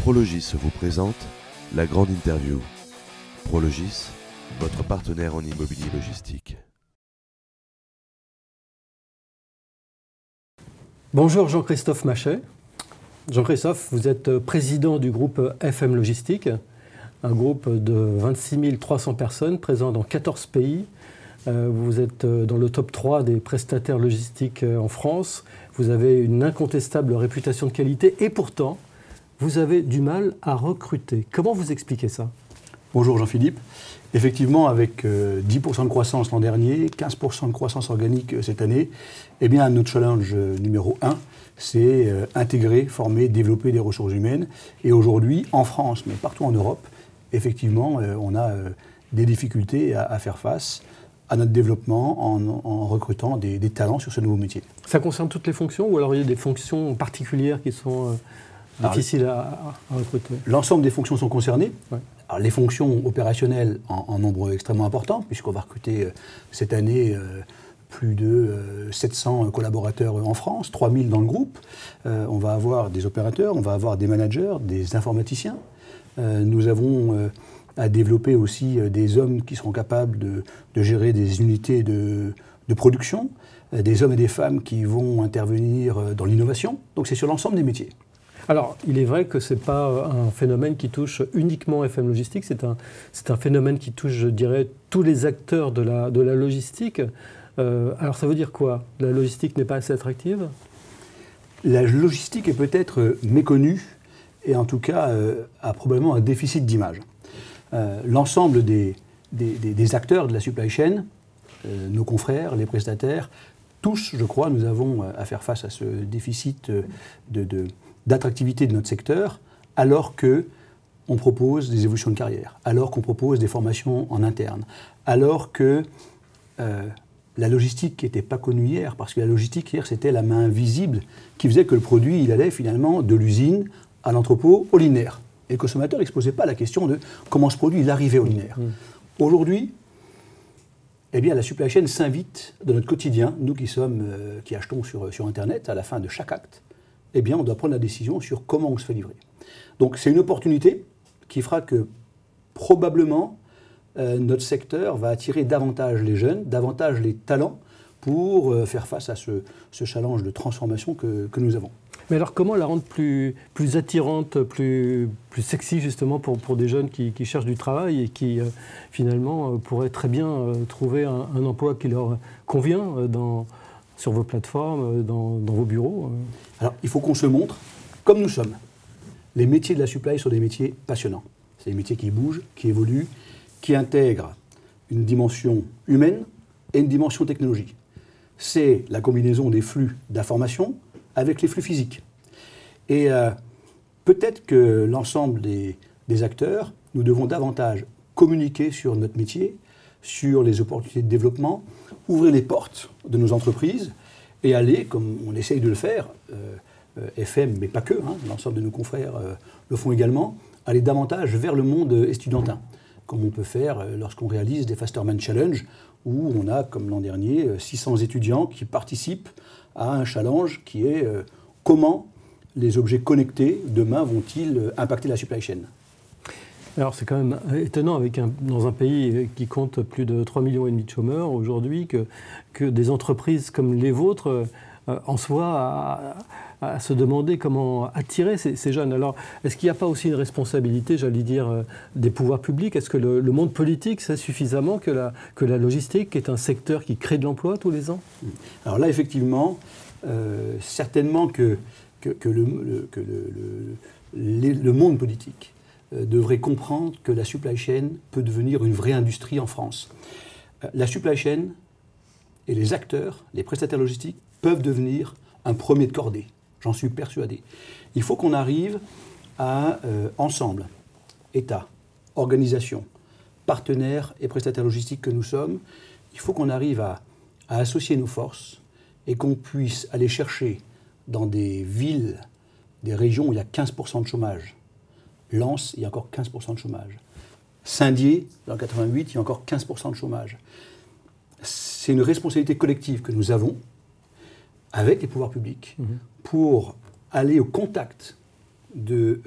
Prologis vous présente la grande interview. Prologis, votre partenaire en immobilier logistique. Bonjour Jean-Christophe Machet. Jean-Christophe, vous êtes président du groupe FM Logistique, un groupe de 26 300 personnes présents dans 14 pays. Vous êtes dans le top 3 des prestataires logistiques en France. Vous avez une incontestable réputation de qualité et pourtant, vous avez du mal à recruter. Comment vous expliquez ça ? Bonjour Jean-Philippe. Effectivement, avec 10% de croissance l'an dernier, 15% de croissance organique cette année, eh bien, notre challenge numéro 1, c'est intégrer, former, développer des ressources humaines. Et aujourd'hui, en France, mais partout en Europe, effectivement, on a des difficultés à faire face à notre développement en recrutant des talents sur ce nouveau métier. Ça concerne toutes les fonctions ou alors il y a des fonctions particulières qui sont difficiles à recruter ? L'ensemble des fonctions sont concernées. Ouais. Alors, les fonctions opérationnelles en nombre extrêmement important, puisqu'on va recruter cette année plus de 700 collaborateurs en France, 3000 dans le groupe. On va avoir des opérateurs, on va avoir des managers, des informaticiens. Nous avons à développer aussi des hommes qui seront capables de gérer des unités de production, des hommes et des femmes qui vont intervenir dans l'innovation. Donc c'est sur l'ensemble des métiers. Alors, il est vrai que ce n'est pas un phénomène qui touche uniquement FM Logistique, c'est un phénomène qui touche, je dirais, tous les acteurs de la logistique. Alors, ça veut dire quoi ? La logistique n'est pas assez attractive ? La logistique est peut-être méconnue et en tout cas a probablement un déficit d'image. L'ensemble des acteurs de la supply chain, nos confrères, les prestataires, tous, je crois, nous avons à faire face à ce déficit d'attractivité de notre secteur, alors qu'on propose des évolutions de carrière, alors qu'on propose des formations en interne, alors que la logistique qui n'était pas connue hier, parce que la logistique hier c'était la main invisible qui faisait que le produit il allait finalement de l'usine à l'entrepôt au linéaire. Et le consommateur ne se posait pas la question de comment ce produit il arrivait au linéaire. Aujourd'hui, eh bien, la supply chain s'invite dans notre quotidien, nous qui achetons sur Internet, à la fin de chaque acte, eh bien, on doit prendre la décision sur comment on se fait livrer. Donc, c'est une opportunité qui fera que, probablement, notre secteur va attirer davantage les jeunes, davantage les talents pour faire face à ce challenge de transformation que nous avons. Mais alors, comment la rendre plus attirante, plus sexy, justement, pour des jeunes qui cherchent du travail et qui, finalement, pourraient très bien trouver un emploi qui leur convient sur vos plateformes, dans vos bureaux ? Alors, il faut qu'on se montre comme nous sommes. Les métiers de la supply sont des métiers passionnants. C'est des métiers qui bougent, qui évoluent, qui intègrent une dimension humaine et une dimension technologique. C'est la combinaison des flux d'informations avec les flux physiques. Et peut-être que l'ensemble des acteurs, nous devons davantage communiquer sur notre métier, sur les opportunités de développement, ouvrir les portes de nos entreprises et aller, comme on essaye de le faire, FM, mais pas que, l'ensemble de nos confrères le font également, aller davantage vers le monde estudiantin, comme on peut faire lorsqu'on réalise des Fasterman Challenge, où on a, comme l'an dernier, 600 étudiants qui participent à un challenge qui est comment les objets connectés demain vont-ils impacter la supply chain. Alors c'est quand même étonnant dans un pays qui compte plus de 3,5 millions de chômeurs aujourd'hui que des entreprises comme les vôtres en soient à se demander comment attirer ces jeunes. Alors est-ce qu'il n'y a pas aussi une responsabilité, j'allais dire, des pouvoirs publics ? Est-ce que le monde politique sait suffisamment que la logistique est un secteur qui crée de l'emploi tous les ans ? Alors là effectivement, certainement que le monde politique devrait comprendre que la supply chain peut devenir une vraie industrie en France. La supply chain et les acteurs, les prestataires logistiques, peuvent devenir un premier de cordée. J'en suis persuadé. Il faut qu'on arrive à, ensemble, État, organisation, partenaires et prestataires logistiques que nous sommes, il faut qu'on arrive à associer nos forces et qu'on puisse aller chercher dans des villes, des régions où il y a 15% de chômage. Lens, il y a encore 15% de chômage. Saint-Dié, dans le 88, il y a encore 15% de chômage. C'est une responsabilité collective que nous avons avec les pouvoirs publics pour aller au contact de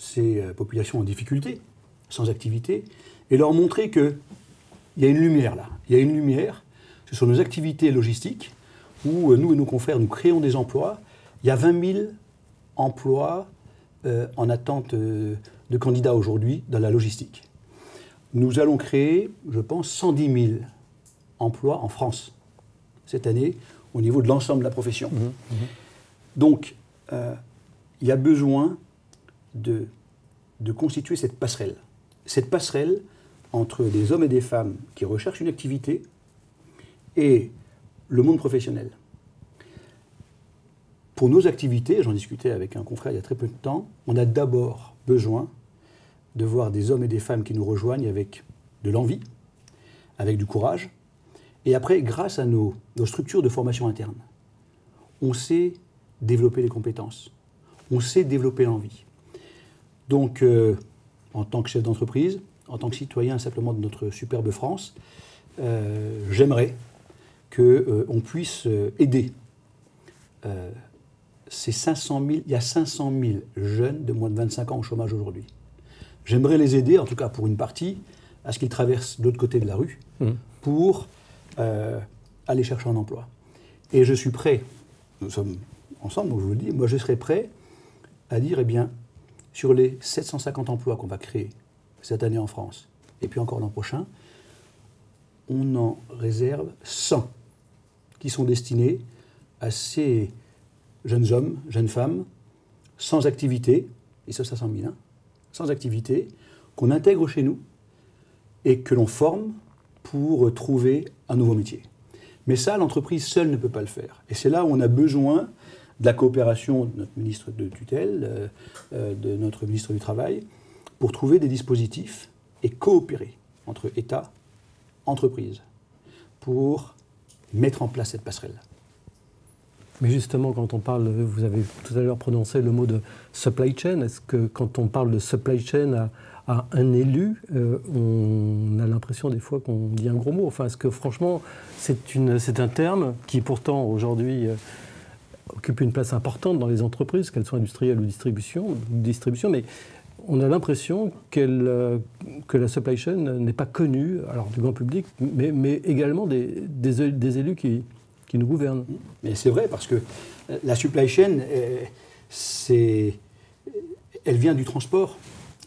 ces populations en difficulté, sans activité, et leur montrer qu'il y a une lumière là. Il y a une lumière, ce sont nos activités logistiques, où nous et nos confrères, nous créons des emplois. Il y a 20 000 emplois en attente de candidats aujourd'hui dans la logistique. Nous allons créer, je pense, 110 000 emplois en France cette année, au niveau de l'ensemble de la profession. Donc, il y a besoin de constituer cette passerelle. Cette passerelle entre des hommes et des femmes qui recherchent une activité et le monde professionnel. Pour nos activités, j'en discutais avec un confrère il y a très peu de temps, on a d'abord besoin de voir des hommes et des femmes qui nous rejoignent avec de l'envie, avec du courage, et après, grâce à nos structures de formation interne, on sait développer les compétences, on sait développer l'envie. Donc, en tant que chef d'entreprise, en tant que citoyen simplement de notre superbe France, j'aimerais qu'on puisse aider ces 500 000, il y a 500 000 jeunes de moins de 25 ans au chômage aujourd'hui. J'aimerais les aider, en tout cas pour une partie, à ce qu'ils traversent de l'autre côté de la rue pour aller chercher un emploi. Et je suis prêt, nous sommes ensemble, donc je vous le dis, moi je serai prêt à dire, eh bien, sur les 750 emplois qu'on va créer cette année en France, et puis encore l'an prochain, on en réserve 100 qui sont destinés à ces jeunes hommes, jeunes femmes, sans activité, et ça 500 000, hein, sans activité, qu'on intègre chez nous et que l'on forme pour trouver un nouveau métier. Mais ça, l'entreprise seule ne peut pas le faire. Et c'est là où on a besoin de la coopération de notre ministre de tutelle, de notre ministre du Travail, pour trouver des dispositifs et coopérer entre État, entreprise, pour mettre en place cette passerelle. Mais justement, quand on parle, vous avez tout à l'heure prononcé le mot de supply chain, est-ce que quand on parle de supply chain à un élu, on a l'impression des fois qu'on dit un gros mot? Enfin, est-ce que franchement, c'est un terme qui pourtant aujourd'hui occupe une place importante dans les entreprises, qu'elles soient industrielles ou distribution, mais on a l'impression que la supply chain n'est pas connue, alors du grand public, mais également des élus qui nous gouvernent. Mais c'est vrai, parce que la supply chain, elle vient du transport,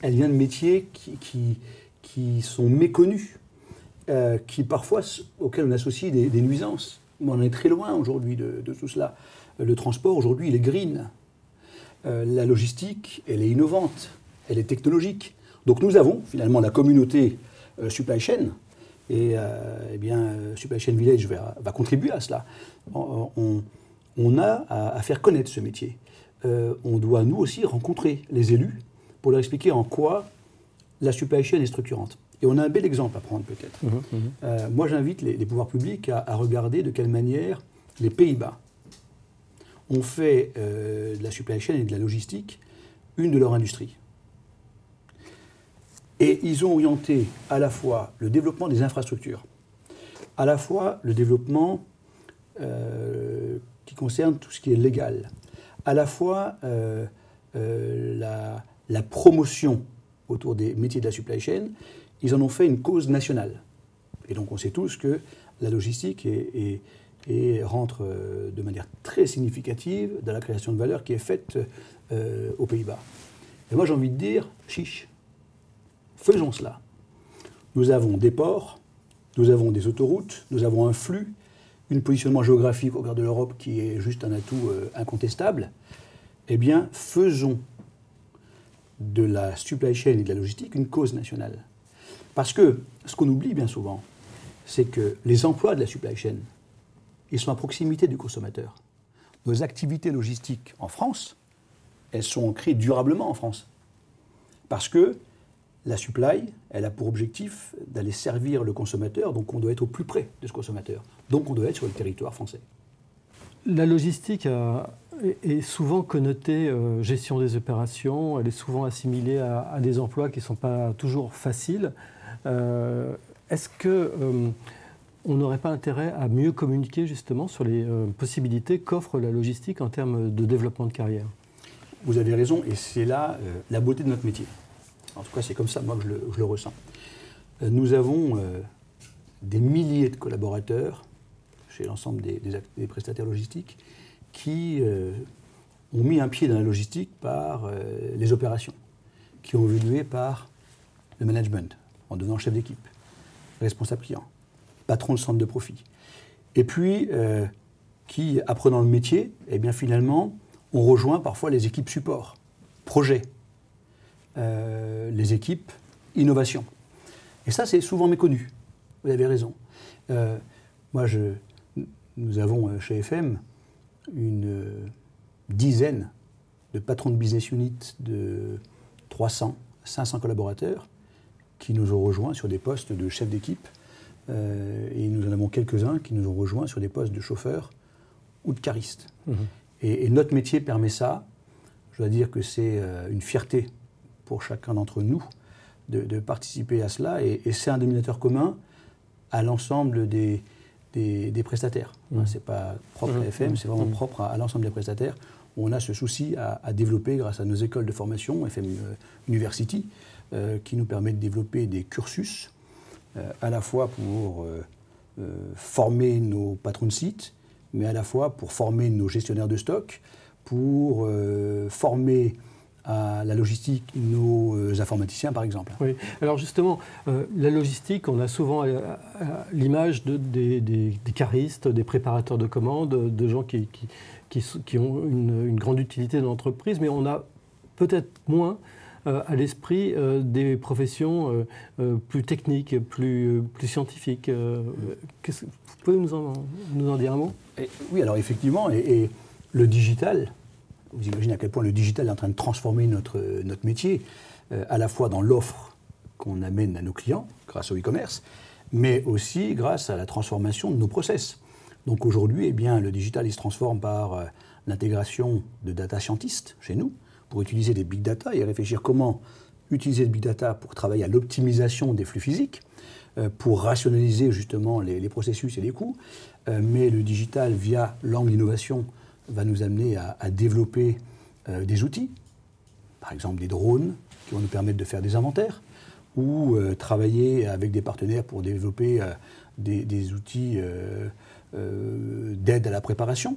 elle vient de métiers qui sont méconnus, qui parfois, auxquels on associe des nuisances. Mais on est très loin aujourd'hui de tout cela. Le transport, aujourd'hui, il est green. La logistique, elle est innovante, elle est technologique. Donc nous avons finalement la communauté supply chain, et eh bien, Supply Chain Village va contribuer à cela. On a à faire connaître ce métier. On doit, nous aussi, rencontrer les élus pour leur expliquer en quoi la supply chain est structurante. Et on a un bel exemple à prendre, peut-être. Moi, j'invite les pouvoirs publics à regarder de quelle manière les Pays-Bas ont fait de la supply chain et de la logistique une de leurs industries. Et ils ont orienté à la fois le développement des infrastructures, à la fois le développement qui concerne tout ce qui est légal, à la fois la promotion autour des métiers de la supply chain. Ils en ont fait une cause nationale. Et donc on sait tous que la logistique rentre de manière très significative dans la création de valeur qui est faite aux Pays-Bas. Et moi j'ai envie de dire, chiche. Faisons cela. Nous avons des ports, nous avons des autoroutes, nous avons un flux, un positionnement géographique au cœur de l'Europe qui est juste un atout incontestable. Eh bien, faisons de la supply chain et de la logistique une cause nationale. Parce que ce qu'on oublie bien souvent, c'est que les emplois de la supply chain, ils sont à proximité du consommateur. Nos activités logistiques en France, elles sont ancrées durablement en France. Parce que la supply, elle a pour objectif d'aller servir le consommateur, donc on doit être au plus près de ce consommateur. Donc on doit être sur le territoire français. La logistique est souvent connotée gestion des opérations, elle est souvent assimilée à des emplois qui ne sont pas toujours faciles. Est-ce qu'on n'aurait pas intérêt à mieux communiquer justement sur les possibilités qu'offre la logistique en termes de développement de carrière ? vous avez raison, et c'est là la beauté de notre métier. En tout cas, c'est comme ça, moi, que je le ressens. Nous avons des milliers de collaborateurs chez l'ensemble des prestataires logistiques qui ont mis un pied dans la logistique par les opérations, qui ont évolué par le management, en devenant chef d'équipe, responsable client, patron de centre de profit. Et puis, qui, apprenant le métier, eh bien, finalement, ont rejoint parfois les équipes support, projet, les équipes innovation. Et ça, c'est souvent méconnu. Vous avez raison. Nous avons chez FM une dizaine de patrons de business unit de 300, 500 collaborateurs qui nous ont rejoints sur des postes de chef d'équipe. Et nous en avons quelques-uns qui nous ont rejoints sur des postes de chauffeurs ou de caristes. Mmh. Et notre métier permet ça. Je dois dire que c'est une fierté pour chacun d'entre nous de participer à cela. Et c'est un dénominateur commun à l'ensemble des prestataires. Mmh. Ce n'est pas propre à FM, c'est vraiment propre à l'ensemble des prestataires. On a ce souci à développer grâce à nos écoles de formation, FM University, qui nous permet de développer des cursus à la fois pour former nos patrons de site, mais à la fois pour former nos gestionnaires de stock, pour former à la logistique nos informaticiens, par exemple. Oui. Alors justement, la logistique, on a souvent l'image des caristes, des préparateurs de commandes, de gens qui ont une grande utilité dans l'entreprise, mais on a peut-être moins à l'esprit des professions plus techniques, plus scientifiques. Vous pouvez nous en dire un mot ? Oui, alors effectivement, et le digital, vous imaginez à quel point le digital est en train de transformer notre métier, à la fois dans l'offre qu'on amène à nos clients grâce au e-commerce, mais aussi grâce à la transformation de nos process. Donc aujourd'hui, eh bien, le digital il se transforme par l'intégration de data scientists chez nous, pour utiliser des big data et réfléchir comment utiliser le big data pour travailler à l'optimisation des flux physiques, pour rationaliser justement les processus et les coûts. Mais le digital, via l'angle innovation, va nous amener à développer des outils, par exemple des drones qui vont nous permettre de faire des inventaires, ou travailler avec des partenaires pour développer des outils d'aide à la préparation,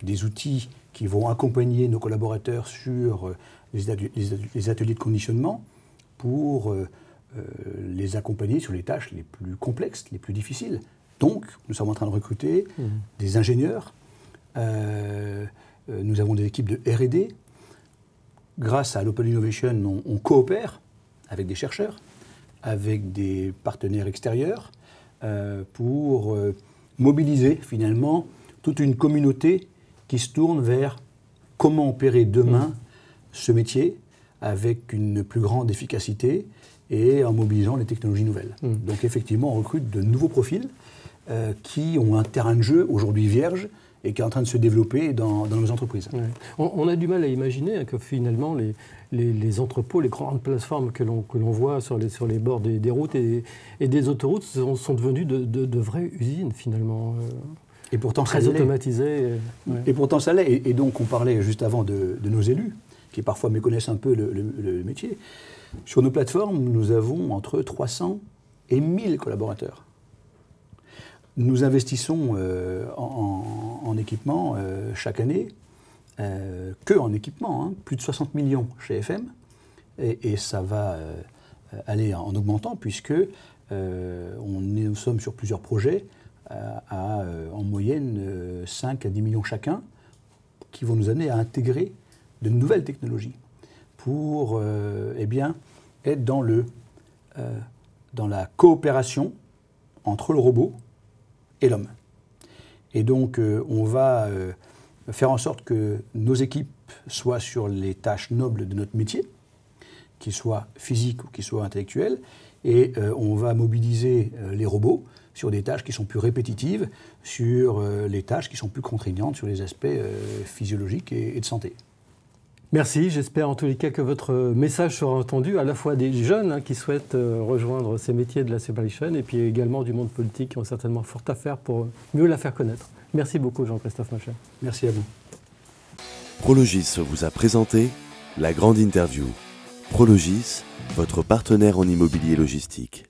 des outils qui vont accompagner nos collaborateurs sur les ateliers de conditionnement pour les accompagner sur les tâches les plus complexes, les plus difficiles. Donc, nous sommes en train de recruter des ingénieurs, nous avons des équipes de R&D. Grâce à l'Open Innovation, on coopère avec des chercheurs, avec des partenaires extérieurs, pour mobiliser finalement toute une communauté qui se tourne vers comment opérer demain ce métier avec une plus grande efficacité et en mobilisant les technologies nouvelles. Donc effectivement, on recrute de nouveaux profils qui ont un terrain de jeu aujourd'hui vierge et qui est en train de se développer dans nos entreprises. Ouais. On a du mal à imaginer que finalement les entrepôts, les grandes plateformes que l'on voit sur les bords des routes et des autoroutes sont devenus de vraies usines finalement. Et pourtant, très automatisées. Et pourtant ça l'est. Et donc on parlait juste avant de nos élus, qui parfois méconnaissent un peu le métier. Sur nos plateformes, nous avons entre 300 et 1000 collaborateurs. Nous investissons en équipement chaque année, que en équipement, plus de 60 millions chez FM, et ça va aller en augmentant puisque nous sommes sur plusieurs projets à en moyenne 5 à 10 millions chacun qui vont nous amener à intégrer de nouvelles technologies pour eh bien, être dans la coopération entre le robot et l'homme. Et donc, on va faire en sorte que nos équipes soient sur les tâches nobles de notre métier, qu'ils soient physiques ou qu'ils soient intellectuels, et on va mobiliser les robots sur des tâches qui sont plus répétitives, sur les tâches qui sont plus contraignantes, sur les aspects physiologiques et de santé. Merci, j'espère en tous les cas que votre message sera entendu, à la fois des jeunes qui souhaitent rejoindre ces métiers de la supply chain et puis également du monde politique qui ont certainement fort à faire pour mieux la faire connaître. Merci beaucoup Jean-Christophe Machin. Merci à vous. Prologis vous a présenté la grande interview. Prologis, votre partenaire en immobilier logistique.